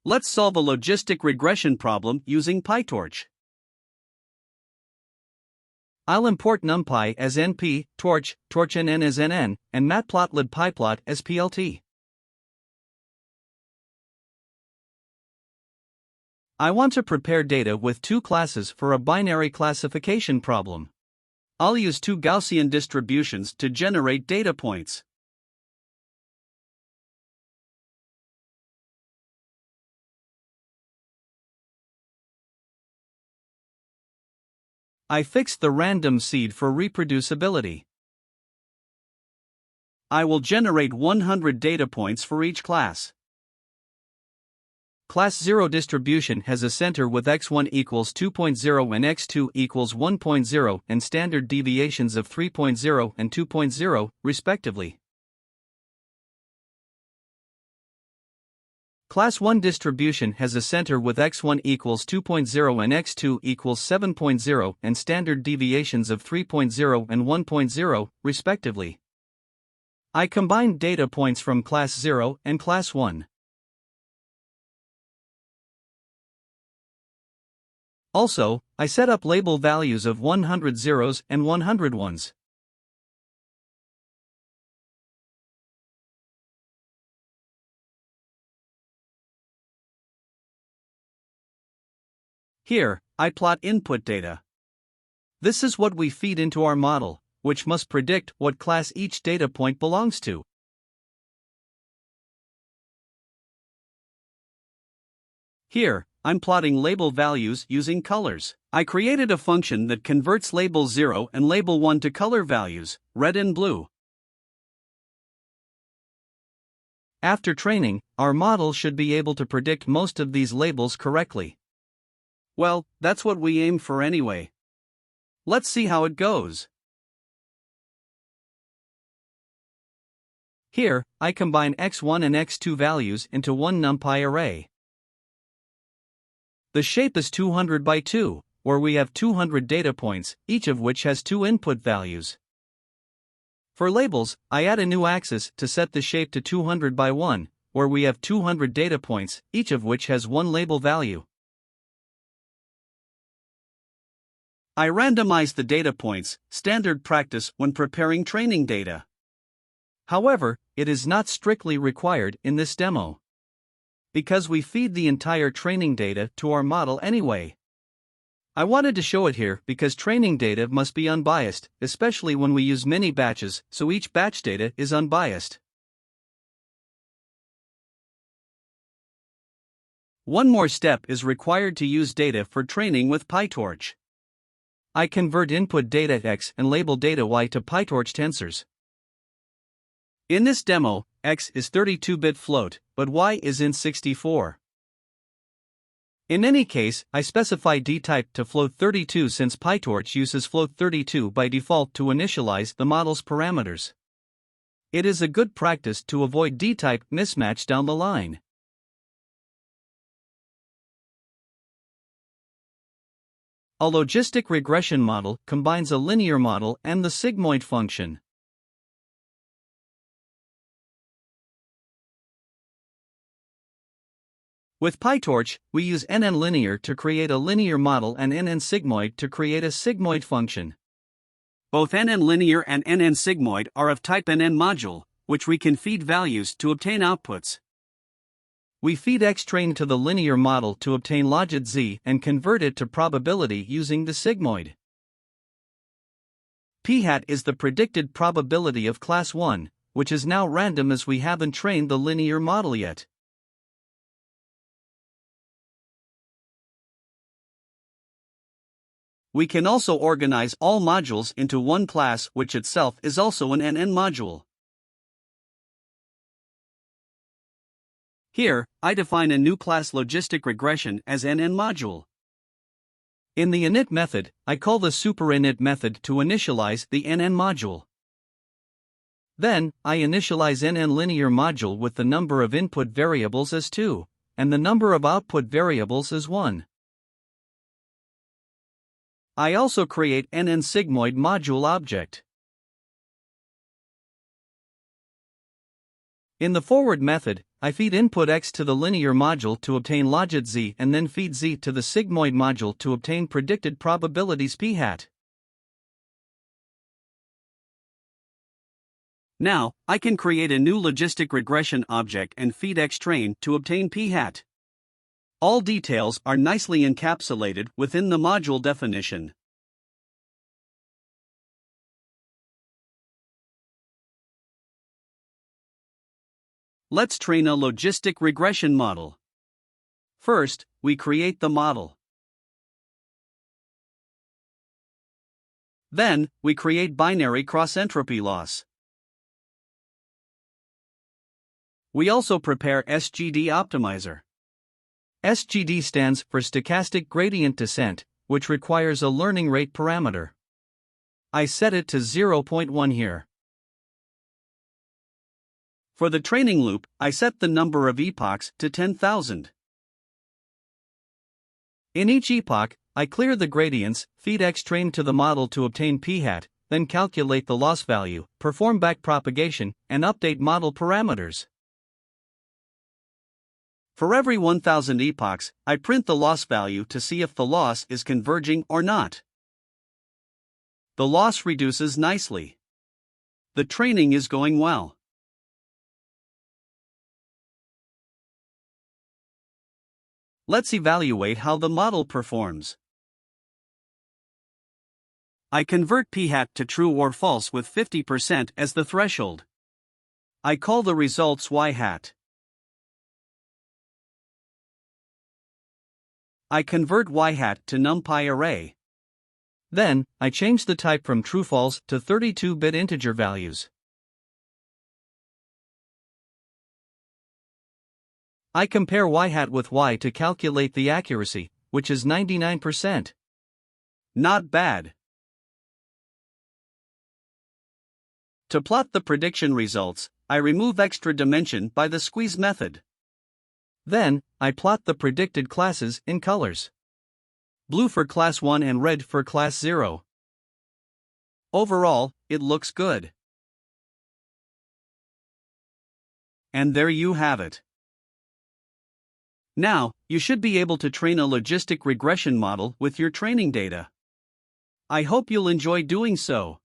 Let's solve a logistic regression problem using PyTorch. I'll import NumPy as NP, Torch, TorchNN as NN, and Matplotlib PyPlot as PLT. I want to prepare data with two classes for a binary classification problem. I'll use two Gaussian distributions to generate data points. I fixed the random seed for reproducibility. I will generate 100 data points for each class. Class 0 distribution has a center with x1 equals 2.0 and x2 equals 1.0 and standard deviations of 3.0 and 2.0, respectively. Class 1 distribution has a center with x1 equals 2.0 and x2 equals 7.0 and standard deviations of 3.0 and 1.0, respectively. I combined data points from class 0 and class 1. Also, I set up label values of 100 zeros and 100 ones. Here, I plot input data. This is what we feed into our model, which must predict what class each data point belongs to. Here, I'm plotting label values using colors. I created a function that converts label 0 and label 1 to color values, red and blue. After training, our model should be able to predict most of these labels correctly. Well, that's what we aim for anyway. Let's see how it goes. Here, I combine x1 and x2 values into one NumPy array. The shape is 200 by 2, where we have 200 data points, each of which has two input values. For labels, I add a new axis to set the shape to 200 by 1, where we have 200 data points, each of which has one label value. I randomize the data points, standard practice when preparing training data. However, it is not strictly required in this demo, because we feed the entire training data to our model anyway. I wanted to show it here because training data must be unbiased, especially when we use many batches, so each batch data is unbiased. One more step is required to use data for training with PyTorch. I convert input data x and label data y to PyTorch tensors. In this demo, x is 32-bit float, but y is in 64. In any case, I specify dtype to float32 since PyTorch uses float32 by default to initialize the model's parameters. It is a good practice to avoid dtype mismatch down the line. A logistic regression model combines a linear model and the sigmoid function. With PyTorch, we use NN linear to create a linear model and NN sigmoid to create a sigmoid function. Both NN linear and NN sigmoid are of type NN module, which we can feed values to obtain outputs. We feed xtrain to the linear model to obtain logit z and convert it to probability using the sigmoid. P hat is the predicted probability of class 1, which is now random as we haven't trained the linear model yet. We can also organize all modules into one class, which itself is also an NN module. Here, I define a new class logistic regression as NN module. In the init method, I call the superinit method to initialize the NN module. Then, I initialize NN linear module with the number of input variables as 2, and the number of output variables as 1. I also create NN sigmoid module object. In the forward method, I feed input x to the linear module to obtain logit z and then feed z to the sigmoid module to obtain predicted probabilities p hat. Now, I can create a new logistic regression object and feed xtrain to obtain p hat. All details are nicely encapsulated within the module definition. Let's train a logistic regression model. First, we create the model. Then, we create binary cross-entropy loss. We also prepare SGD optimizer. SGD stands for stochastic gradient descent, which requires a learning rate parameter. I set it to 0.1 here. For the training loop, I set the number of epochs to 10,000. In each epoch, I clear the gradients, feed xtrain to the model to obtain p hat, then calculate the loss value, perform backpropagation, and update model parameters. For every 1,000 epochs, I print the loss value to see if the loss is converging or not. The loss reduces nicely. The training is going well. Let's evaluate how the model performs. I convert p hat to true or false with 50% as the threshold. I call the results y hat. I convert y hat to NumPy array. Then, I change the type from true-false to 32-bit integer values. I compare y hat with y to calculate the accuracy, which is 99%. Not bad. To plot the prediction results, I remove extra dimension by the squeeze method. Then, I plot the predicted classes in colors. Blue for class 1 and red for class 0. Overall, it looks good. And there you have it. Now, you should be able to train a logistic regression model with your training data. I hope you'll enjoy doing so.